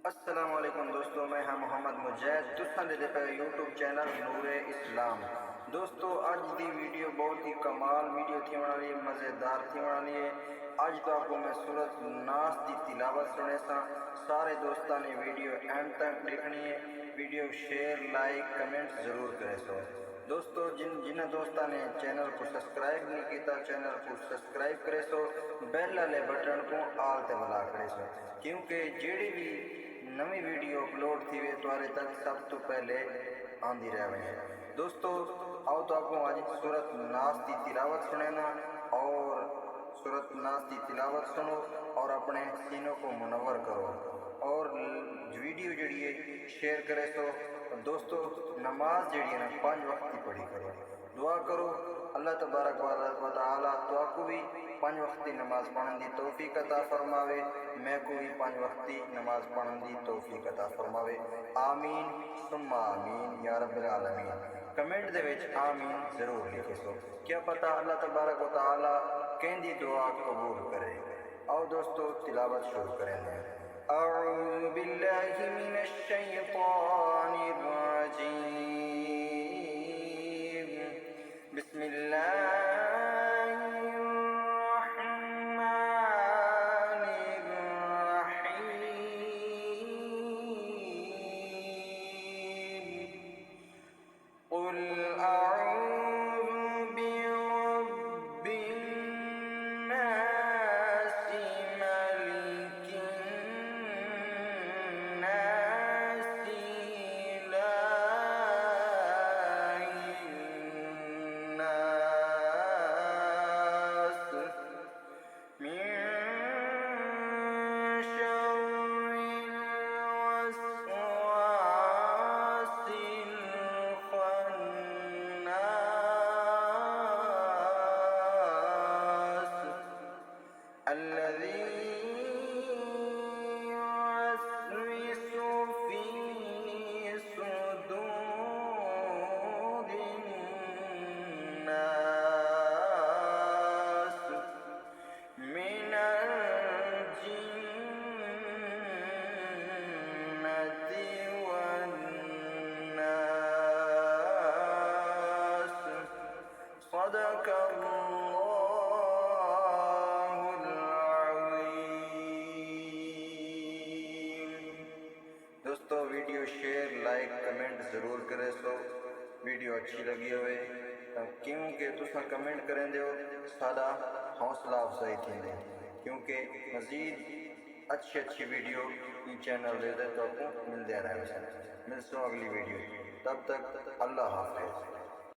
अस्सलामु अलैकुम दोस्तों, मैं हाँ मोहम्मद मुजैद तुसां दे पे यूट्यूब चैनल नूरे इस्लाम। दोस्तों अज की वीडियो बहुत ही कमाल वीडियो थी वाली है, मज़ेदार थी वाली है। अज तो आपको मैं सूरत नास की तिलावत सुने सा। सारे दोस्तों ने वीडियो एंड तक देखनी है। वीडियो शेयर लाइक कमेंट ज़रूर करें सो। दोस्तों जिन्हें दोस्तों ने चैनल को सब्सक्राइब नहीं किया, चैनल को सब्सक्राइब करे सो, बेल वाले बटन को आल ते बुला करे सो, क्योंकि जेड़ी भी नवी वीडियो अपलोड थी वे तुम्हारे तक सब तो पहले आंदी रहे हैं। दोस्तों आओ तो आपको आज सूरत नास की तिलावत सुनेना, और सूरत नास की तिलावत सुनो और अपने सीनों को मुनव्वर करो और वीडियो जड़ी है शेयर करे। तो दोस्तों नमाज जड़ी है ना 5 वक्त की पढ़ी करो, दुआ करो अल्लाह तबारक व तआला तो आपको भी 5 वक्त की नमाज पढ़ने की तौफीक अता फरमावे, मैं को भी 5 वक्त की नमाज पढ़ने की तौफीक अता फरमावे। आमीन सुम्मा आमीन या रब्बिल आलमीन। कमेंट दे विच आमीन जरूर लिखे सो, क्या पता अल्लाह तबारक व तआला कहंदी दुआ कबूल करे। आओ दोस्तों तिलावत शुरू करेंगे। अऊज़ु बिल्लाहि मिनश शैतानिर रजीम। बिस्मिल्लाहिर रहमानिर रहीम। कुल अऊज़ु बिरब्बिन नास मलिकिन नास इलाहिन नास मिन शर्रिल वस्वासिल खन्नास الذي يوسوس في صدور الناس من الجنة والناس صدق दोस्तों वीडियो शेयर लाइक कमेंट ज़रूर करें सो, वीडियो अच्छी लगी हुए तो क्योंकि तुसा कमेंट करें दो सादा हौसला अफजाई थी, क्योंकि मज़ीद अच्छी वीडियो चैनल दे तो आपको मिलते रहे। मिलते अगली वीडियो, तब तक अल्लाह हाफ़िज़।